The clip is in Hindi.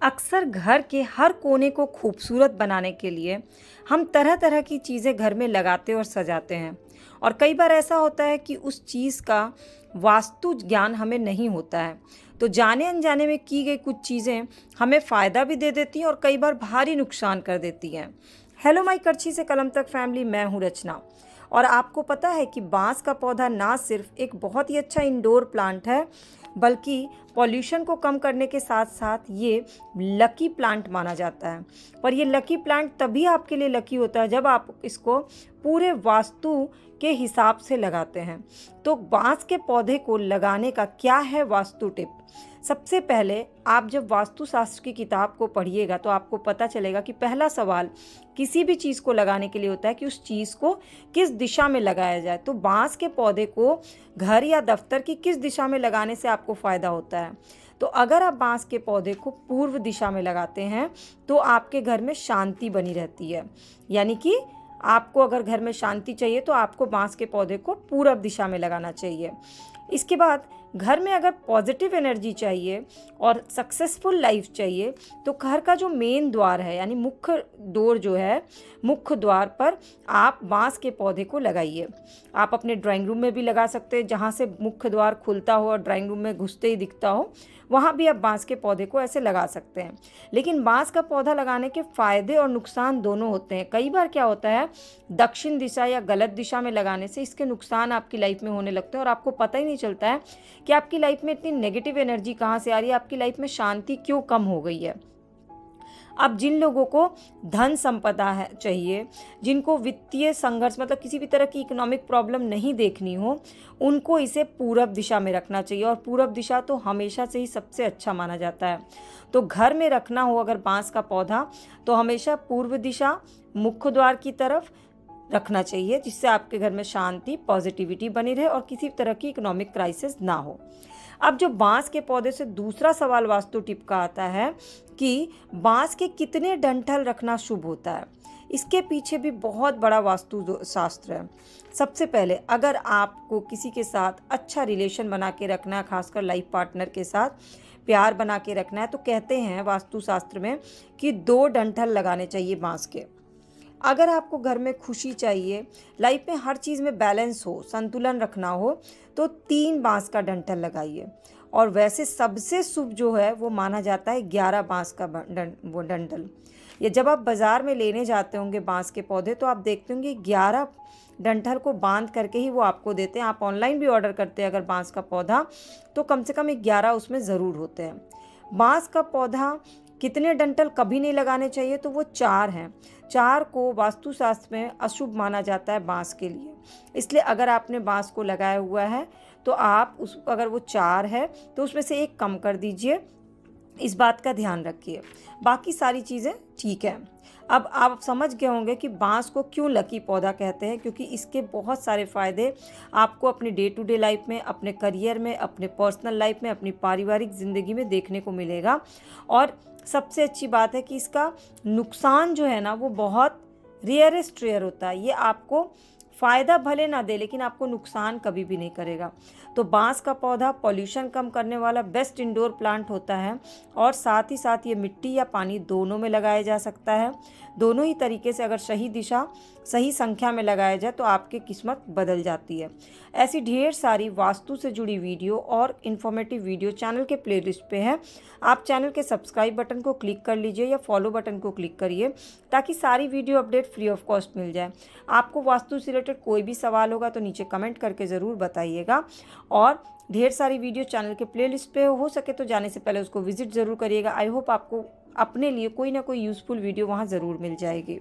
अक्सर घर के हर कोने को खूबसूरत बनाने के लिए हम तरह तरह की चीज़ें घर में लगाते और सजाते हैं। और कई बार ऐसा होता है कि उस चीज़ का वास्तु ज्ञान हमें नहीं होता है, तो जाने अनजाने में की गई कुछ चीज़ें हमें फ़ायदा भी दे देती हैं और कई बार भारी नुकसान कर देती हैं। हेलो माई करछी से कलम तक फैमिली, मैं हूँ रचना। और आपको पता है कि बांस का पौधा ना सिर्फ एक बहुत ही अच्छा इंडोर प्लांट है, बल्कि पॉल्यूशन को कम करने के साथ साथ ये लकी प्लांट माना जाता है। पर ये लकी प्लांट तभी आपके लिए लकी होता है जब आप इसको पूरे वास्तु के हिसाब से लगाते हैं। तो बांस के पौधे को लगाने का क्या है वास्तु टिप? सबसे पहले आप जब वास्तुशास्त्र की किताब को पढ़िएगा तो आपको पता चलेगा कि पहला सवाल किसी भी चीज़ को लगाने के लिए होता है कि उस चीज़ को किस दिशा में लगाया जाए। तो बांस के पौधे को घर या दफ्तर की किस दिशा में लगाने से आपको फ़ायदा होता है? तो अगर आप बांस के पौधे को पूर्व दिशा में लगाते हैं तो आपके घर में शांति बनी रहती है। यानी कि आपको अगर घर में शांति चाहिए तो आपको बांस के पौधे को पूरब दिशा में लगाना चाहिए। इसके बाद घर में अगर पॉजिटिव एनर्जी चाहिए और सक्सेसफुल लाइफ चाहिए तो घर का जो मेन द्वार है, यानी मुख्य डोर जो है, मुख्य द्वार पर आप बांस के पौधे को लगाइए। आप अपने ड्राइंग रूम में भी लगा सकते हैं, जहाँ से मुख्य द्वार खुलता हो और ड्राइंग रूम में घुसते ही दिखता हो, वहाँ भी आप बांस के पौधे को ऐसे लगा सकते हैं। लेकिन बांस का पौधा लगाने के फ़ायदे और नुकसान दोनों होते हैं। कई बार क्या होता है, दक्षिण दिशा या गलत दिशा में लगाने से इसके नुकसान आपकी लाइफ में होने लगते हैं और आपको पता ही नहीं चलता है कि आपकी लाइफ में इतनी नेगेटिव एनर्जी कहाँ से आ रही है, आपकी लाइफ में शांति क्यों कम हो गई है। अब जिन लोगों को धन संपदा है चाहिए, जिनको वित्तीय संघर्ष मतलब किसी भी तरह की इकोनॉमिक प्रॉब्लम नहीं देखनी हो, उनको इसे पूरब दिशा में रखना चाहिए। और पूरब दिशा तो हमेशा से ही सबसे अच्छा माना जाता है। तो घर में रखना हो अगर बांस का पौधा तो हमेशा पूर्व दिशा मुख्य द्वार की तरफ रखना चाहिए, जिससे आपके घर में शांति, पॉजिटिविटी बनी रहे और किसी तरह की इकोनॉमिक क्राइसिस ना हो। अब जो बांस के पौधे से दूसरा सवाल वास्तु टिप का आता है कि बांस के कितने डंठल रखना शुभ होता है। इसके पीछे भी बहुत बड़ा वास्तु शास्त्र है। सबसे पहले अगर आपको किसी के साथ अच्छा रिलेशन बना के रखना है, खासकर लाइफ पार्टनर के साथ प्यार बना के रखना है, तो कहते हैं वास्तुशास्त्र में कि 2 डंठल लगाने चाहिए बांस के। अगर आपको घर में खुशी चाहिए, लाइफ में हर चीज़ में बैलेंस हो, संतुलन रखना हो, तो 3 बांस का डंठल लगाइए। और वैसे सबसे शुभ जो है वो माना जाता है 11 बांस का वो डंठल। ये जब आप बाज़ार में लेने जाते होंगे बांस के पौधे तो आप देखते होंगे 11 डंठल को बांध करके ही वो आपको देते हैं। आप ऑनलाइन भी ऑर्डर करते हैं अगर बांस का पौधा, तो कम से कम 11 उसमें ज़रूर होते हैं। बांस का पौधा कितने डंठल कभी नहीं लगाने चाहिए, तो वो 4 हैं। 4 को वास्तुशास्त्र में अशुभ माना जाता है बांस के लिए। इसलिए अगर आपने बांस को लगाया हुआ है तो आप अगर वो 4 है तो उसमें से 1 कम कर दीजिए। इस बात का ध्यान रखिए। बाकी सारी चीज़ें ठीक है। अब आप समझ गए होंगे कि बांस को क्यों लकी पौधा कहते हैं, क्योंकि इसके बहुत सारे फ़ायदे आपको अपने डे टू डे लाइफ में, अपने करियर में, अपने पर्सनल लाइफ में, अपनी पारिवारिक ज़िंदगी में देखने को मिलेगा। और सबसे अच्छी बात है कि इसका नुकसान जो है ना वो बहुत रेयरेस्ट रेयर होता है। ये आपको फ़ायदा भले ना दे लेकिन आपको नुकसान कभी भी नहीं करेगा। तो बांस का पौधा पॉल्यूशन कम करने वाला बेस्ट इंडोर प्लांट होता है और साथ ही साथ ये मिट्टी या पानी दोनों में लगाया जा सकता है। दोनों ही तरीके से अगर सही दिशा, सही संख्या में लगाया जाए तो आपकी किस्मत बदल जाती है। ऐसी ढेर सारी वास्तु से जुड़ी वीडियो और इन्फॉर्मेटिव वीडियो चैनल के प्लेलिस्ट पे है। आप चैनल के सब्सक्राइब बटन को क्लिक कर लीजिए या फॉलो बटन को क्लिक करिए ताकि सारी video update free of cost मिल जाए। आपको वास्तु से रिलेटेड कोई भी सवाल होगा तो नीचे कमेंट करके ज़रूर बताइएगा। और ढेर सारी वीडियो चैनल के प्लेलिस्ट पे हो सके तो जाने से पहले उसको विजिट ज़रूर करिएगा। आई होप आपको अपने लिए कोई ना कोई यूज़फुल वीडियो वहाँ ज़रूर मिल जाएगी।